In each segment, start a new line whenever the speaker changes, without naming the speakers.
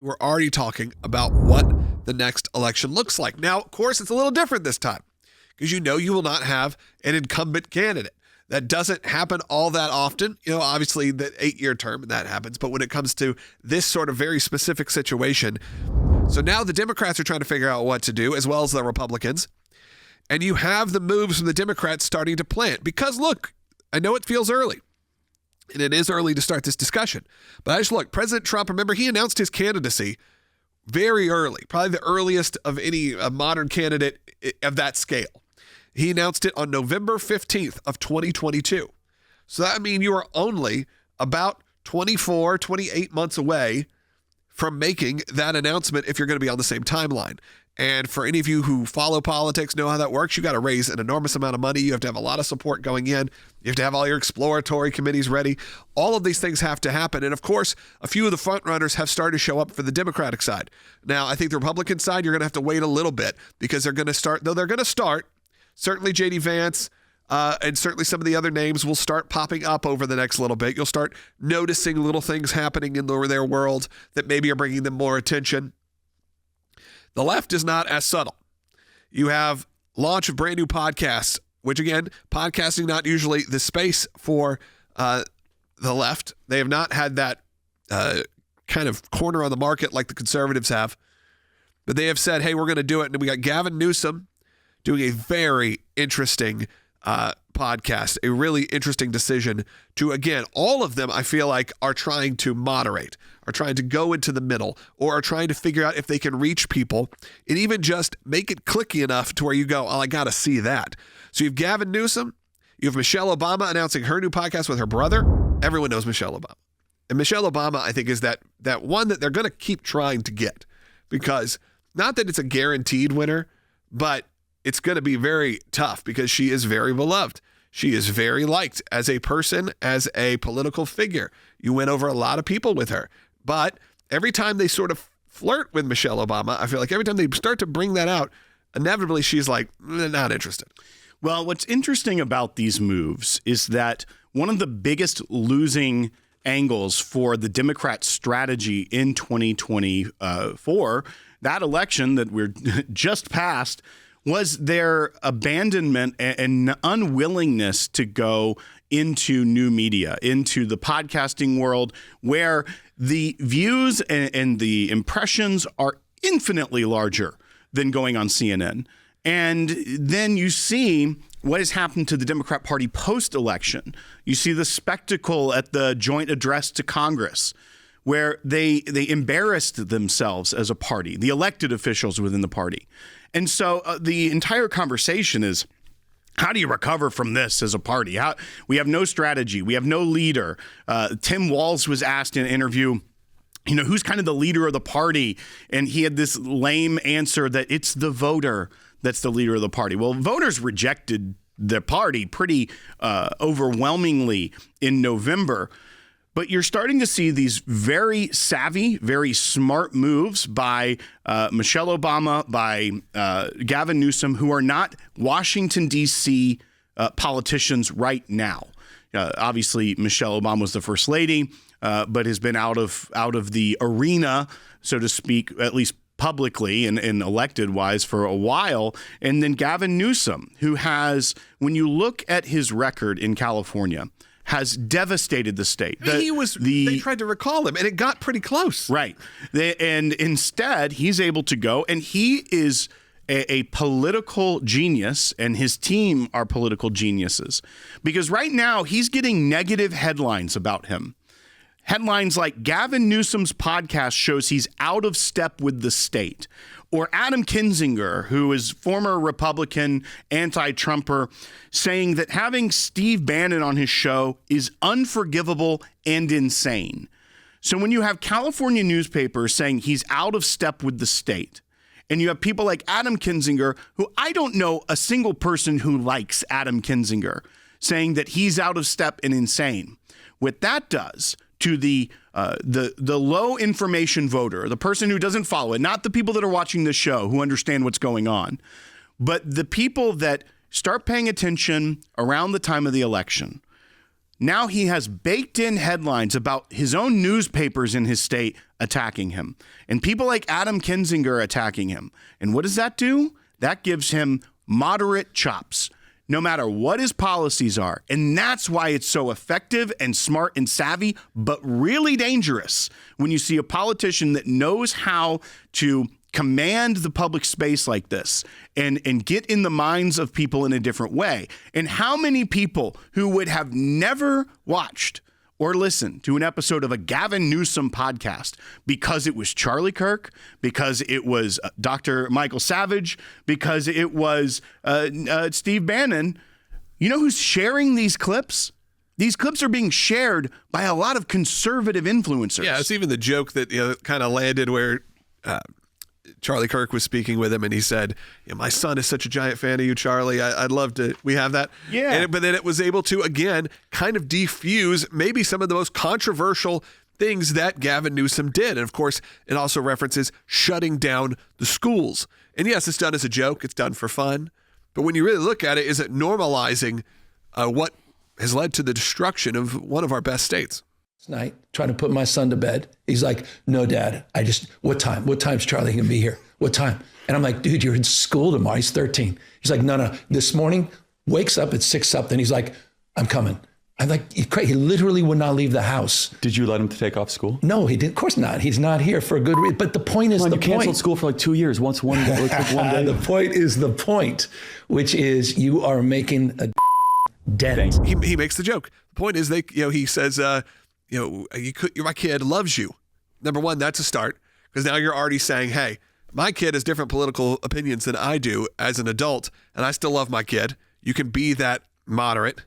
we're already talking about what the next election looks like. Now, of course, it's a little different this time because you will not have an incumbent candidate. That doesn't happen all that often. Obviously the 8-year term, that happens. But when it comes to this sort of very specific situation, so now the Democrats are trying to figure out what to do, as well as the Republicans. And you have the moves from the Democrats starting to plant. Because, look, I know it feels early. And it is early to start this discussion. But I just look, President Trump, remember, he announced his candidacy very early, probably the earliest of any modern candidate of that scale. He announced it on November 15th of 2022. So that means you are only about 24, 28 months away from making that announcement if you're going to be on the same timeline. And for any of you who follow politics, know how that works, you got to raise an enormous amount of money. You have to have a lot of support going in. You have to have all your exploratory committees ready. All of these things have to happen. And of course, a few of the front runners have started to show up for the Democratic side. Now, I think the Republican side, you're going to have to wait a little bit because they're going to start. Certainly J.D. Vance and certainly some of the other names will start popping up over the next little bit. You'll start noticing little things happening in their world that maybe are bringing them more attention. The left is not as subtle. You have launch of brand new podcasts, which again, podcasting not usually the space for the left. They have not had that kind of corner on the market like the conservatives have. But they have said, hey, we're going to do it. And we got Gavin Newsom doing a very interesting podcast, a really interesting decision to, again, all of them I feel like are trying to moderate, are trying to go into the middle, or are trying to figure out if they can reach people and even just make it clicky enough to where you go, oh, I got to see that. So you have Gavin Newsom, you have Michelle Obama announcing her new podcast with her brother. Everyone knows Michelle Obama. And Michelle Obama, I think, is that one that they're going to keep trying to get because not that it's a guaranteed winner, but it's going to be very tough because she is very beloved. She is very liked as a person, as a political figure. You win over a lot of people with her. But every time they sort of flirt with Michelle Obama, I feel like every time they start to bring that out, inevitably she's like, not interested.
Well, what's interesting about these moves is that one of the biggest losing angles for the Democrat strategy in 2024, that election that we're just past, was their abandonment and unwillingness to go into new media, into the podcasting world, where the views and the impressions are infinitely larger than going on CNN. And then you see what has happened to the Democrat Party post-election. You see the spectacle at the joint address to Congress, where they embarrassed themselves as a party, the elected officials within the party. And so the entire conversation is, how do you recover from this as a party? We have no strategy. We have no leader. Tim Walz was asked in an interview, who's kind of the leader of the party? And he had this lame answer that it's the voter that's the leader of the party. Well, voters rejected the party pretty overwhelmingly in November. But you're starting to see these very savvy, very smart moves by Michelle Obama, by Gavin Newsom, who are not Washington, D.C. Politicians right now. Obviously, Michelle Obama was the first lady, but has been out of the arena, so to speak, at least publicly and elected-wise for a while. And then Gavin Newsom, who has, when you look at his record in California, has devastated the state. They tried to recall him, and it got pretty close. Right. And instead, he's able to go, and he is a political genius, and his team are political geniuses. Because right now, he's getting negative headlines about him. Headlines like Gavin Newsom's podcast shows he's out of step with the state. Or Adam Kinzinger, who is former Republican anti-Trumper, saying that having Steve Bannon on his show is unforgivable and insane. So when you have California newspapers saying he's out of step with the state, and you have people like Adam Kinzinger, who I don't know a single person who likes Adam Kinzinger, saying that he's out of step and insane, what that does to the low information voter, the person who doesn't follow it, not the people that are watching this show who understand what's going on, but the people that start paying attention around the time of the election, Now he has baked in headlines about his own newspapers in his state attacking him and people like Adam Kinzinger attacking him. And what does that do? That gives him moderate chops, no matter what his policies are. And that's why it's so effective and smart and savvy, but really dangerous when you see a politician that knows how to command the public space like this and get in the minds of people in a different way. And how many people who would have never watched or listened to an episode of a Gavin Newsom podcast because it was Charlie Kirk, because it was Dr. Michael Savage, because it was Steve Bannon. You know who's sharing these clips? These clips are being shared by a lot of conservative influencers.
Yeah, it's even the joke that kind of landed where Charlie Kirk was speaking with him, and he said, my son is such a giant fan of you, Charlie. I'd love to, we have that.
Yeah.
But then it was able to, again, kind of defuse maybe some of the most controversial things that Gavin Newsom did. And of course, it also references shutting down the schools. And yes, it's done as a joke. It's done for fun. But when you really look at it, is it normalizing what has led to the destruction of one of our best states?
Night, trying to put my son to bed. He's like, no, Dad, what time? What time's Charlie going to be here? What time? And I'm like, dude, you're in school tomorrow. He's 13. He's like, no. This morning, wakes up at 6 something. He's like, I'm coming. I'm like, he literally would not leave the house.
Did you let him take off school?
No, he didn't. Of course not. He's not here for a good reason. But the point is
you canceled school for like 2 years. One day.
The point is the point, which is you are making a dent.
He makes the joke. The point is he says, my kid loves you. Number one, that's a start, because now you're already saying, hey, my kid has different political opinions than I do as an adult, and I still love my kid. You can be that moderate,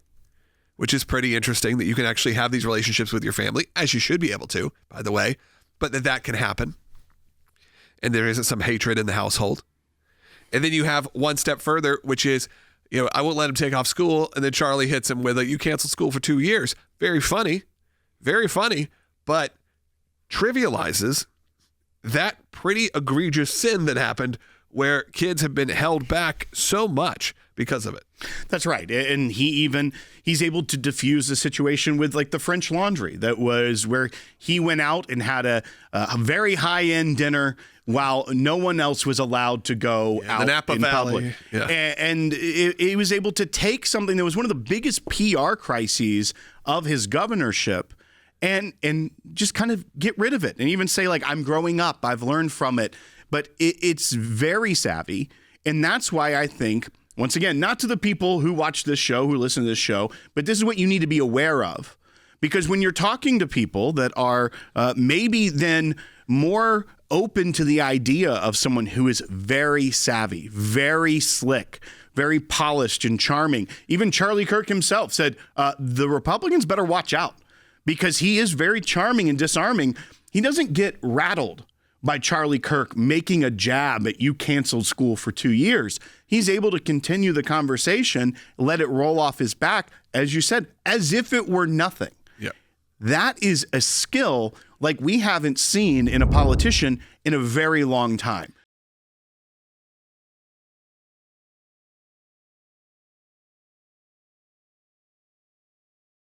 which is pretty interesting that you can actually have these relationships with your family, as you should be able to, by the way, but that can happen. And there isn't some hatred in the household. And then you have one step further, which is, I won't let him take off school. And then Charlie hits him with you canceled school for 2 years. Very funny, but trivializes that pretty egregious sin that happened where kids have been held back so much because of it.
That's right. And he's able to diffuse the situation with like the French Laundry. That was where he went out and had a very high-end dinner while no one else was allowed to go out
the Napa
in
Valley.
public.
Yeah.
And he was able to take something that was one of the biggest PR crises of his governorship and just kind of get rid of it and even say, like, I'm growing up, I've learned from it. But it's very savvy. And that's why I think, once again, not to the people who watch this show, who listen to this show, but this is what you need to be aware of. Because when you're talking to people that are maybe then more open to the idea of someone who is very savvy, very slick, very polished and charming, even Charlie Kirk himself said, the Republicans better watch out because he is very charming and disarming. He doesn't get rattled by Charlie Kirk making a jab at you canceled school for 2 years. He's able to continue the conversation, let it roll off his back, as you said, as if it were nothing.
Yeah.
That is a skill like we haven't seen in a politician in a very long time.